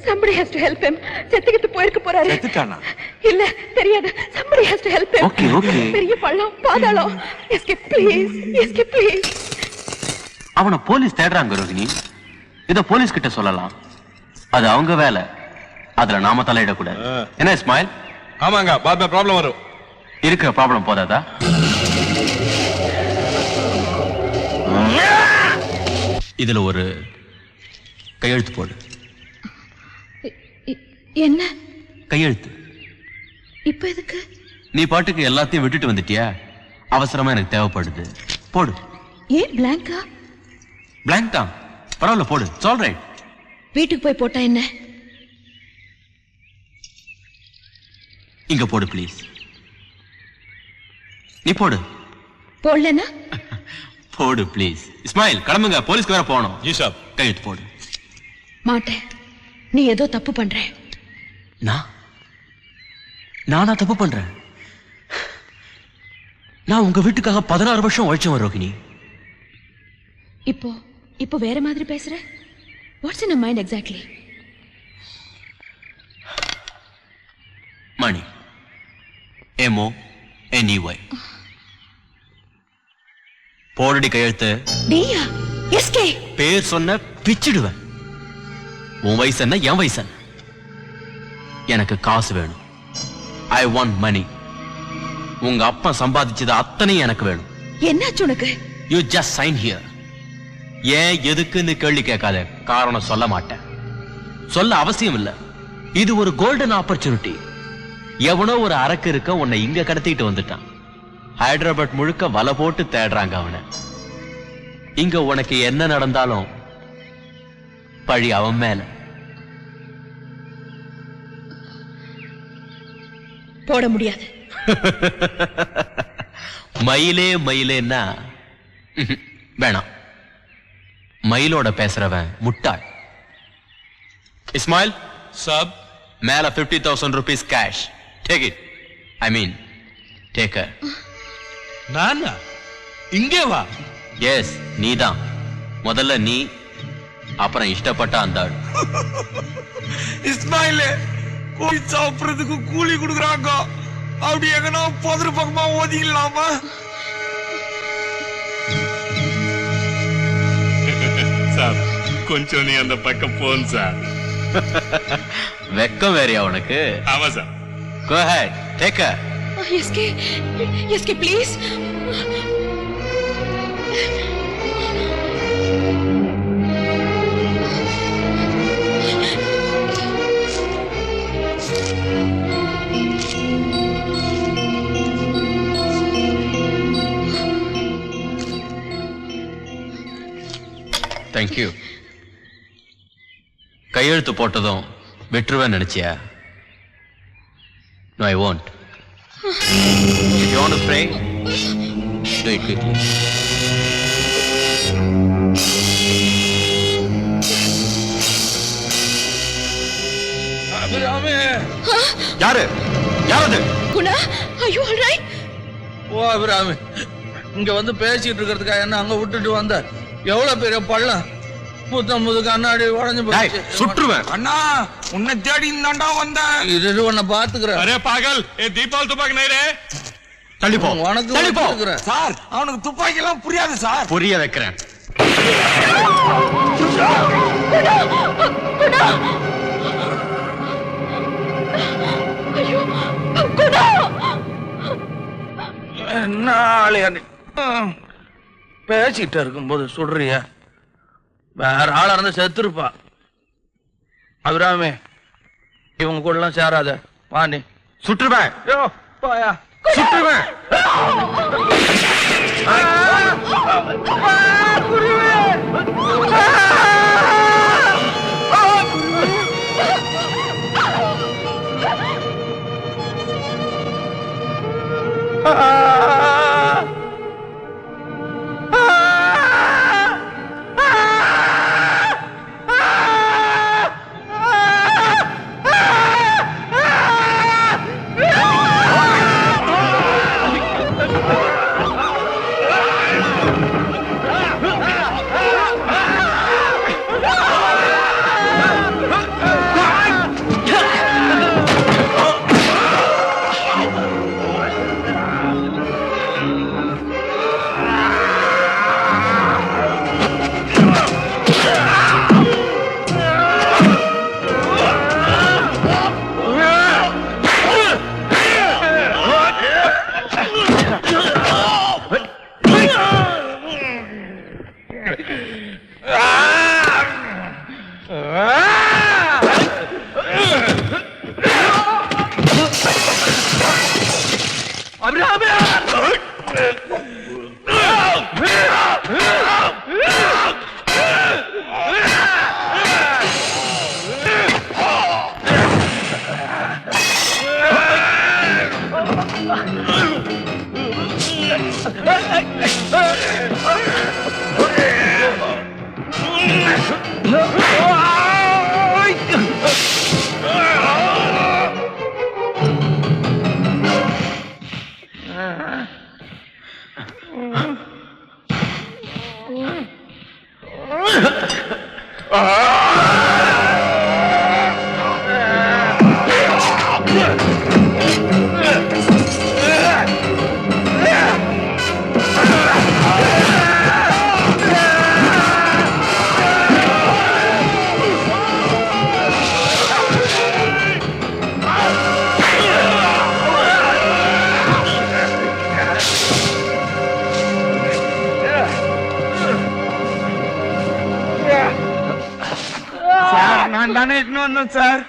somebody has to help him. செத்துக்கிட்டு போயிருக்க போறாரு. செத்துட்டானா? இல்ல தெரியாது. somebody has to help him. Okay. பெரிய பள்ளம் பாதாளம். escape please. அவனை போலீஸ் தேடுறாங்க ரோகிணி. இத போலீஸ் கிட்ட சொல்லலாம். அது அவங்க வேலை. அதுல நாம தலையிடக்கூடாது. என்ன இஸ்மாயில்? ஆமாங்க, பாத் மே ப்ராப்ளம் வரும். இருக்கிற ப்ராப்ளம் போதாதா? இதுல ஒரு கையெழுத்து போடு. என்ன கையெழுத்து? இப்ப எதுக்கு? நீ பாட்டுக்கு எல்லாத்தையும் விட்டுட்டு வந்துட்டியா? அவசரமா எனக்கு தேவைப்படுது. போடு. ஏன் பிளாங்கா? பிளாங்க் தான். பரவாயில்ல போடு. It's all right. வீட்டுக்கு போய் போட்டா என்ன? இங்க போடு ப்ளீஸ். நீ போடு. போடலனா? போடு ப்ளீஸ். இஸ்மாயில் கிளம்புங்க, போலீஸ்க்கு வேற போகணும். ஜி சாப். கையெழுத்து போடு. மாட்டேன். நீ ஏதோ தப்பு பண்ற. நானா தப்பு பண்றேன்? நான் உங்க வீட்டுக்காக 16 வருஷம் உழைச்சவன் ரோகிணி. இப்போ வேற மாதிரி பேசுற. What's in your mind exactly? Money. M-O-N-E-Y. போடுடி கையெழுத்து. நீயா? எஸ்கே. பேர் சொன்ன பிச்சிடுவேன். உன் வயசு என்ன, என் வயசு என்ன? எனக்கு காசு வேணும். I want money. உங்க அப்பா சம்பாதிச்சது அத்தனையும் எனக்கு வேணும். என்னாச்சு உனக்கு? You just sign here. ஏன் எதுக்குன்னு கேள்வி கேட்காத. காரணம் சொல்ல மாட்டேன். சொல்ல அவசியம் இல்ல. இது ஒரு கோல்டன் ஆப்பர்ச்சுனிட்டி. எவனோ ஒரு அரக்கு இருக்க உன்னை இங்க கடத்திட்டு வந்துட்டான். ஹைதராபாத் முழுக்க வலை போட்டு தேடுறாங்க அவனை. இங்க உனக்கு என்ன நடந்தாலும் பழி அவன் மேல. போட முடியாது. மயிலேன்னா வேணாம். மயிலோட பேசுறவன் முட்டாள். இஸ்மாயில் சாப், மேல 50,000 rupees cash. Take it. I mean, take her. நானா? இங்கே வா. எஸ், நீதான். முதல்ல நீ, அப்புறம் இஷ்டப்பட்ட அந்த ஆள். இஸ்மாயில் கோழி சாப்பிடுறதுக்கு கூலி கொடுக்குறாங்க. அப்படி எங்கன்னா பொதுரு பக்கமா ஓதிக்கலாமா? சார் கொஞ்சம் நீ அந்த பக்கம் போன் சார். வெக்கம் வேறியா உனக்கு? ஆமா sir. Go ahead, take her. SK please. Thank you. கையெழுத்து போட்டதும் விட்டுருவேன் நினைச்சியா? No, I won't. If you want to pray, do it quickly. Abirami. யாரு அது? Guna, are you all right? ஓ அபிராமி, இங்க வந்து பேசிட்டு இருக்கிறதுக்காக என்ன அங்க விட்டுட்டு வந்த? எவ்வளவு பெரிய பள்ளம், முது கண்ணாடி உடஞ்சு போச்சு. சுற்றுவேன். அண்ணா உன்னை தேடி தாண்டா வந்தேன். இது உன்னை பாத்துக்கிறேன். அரே பாகல், ஏ தீபாவளி துப்பாக்கி நைரே. தள்ளிப்போ. உனக்கு தள்ளிப்போ. சார் அவனுக்கு துப்பாக்கி எல்லாம் புரியாது சார். புரிய வைக்கிறேன். என்ன ஆளையா நீ? பேசிட்டு இருக்கும்போது சுடுறிய. வேற ஆளா இருந்து செத்துருப்பா. அபிராமி, இவங்க கூட எல்லாம் சேராத. வா நீ. சுற்றுவேன். போயா. சுற்றுவேன். நான் தானே இட்டுன்னு வந்தேன் சார்.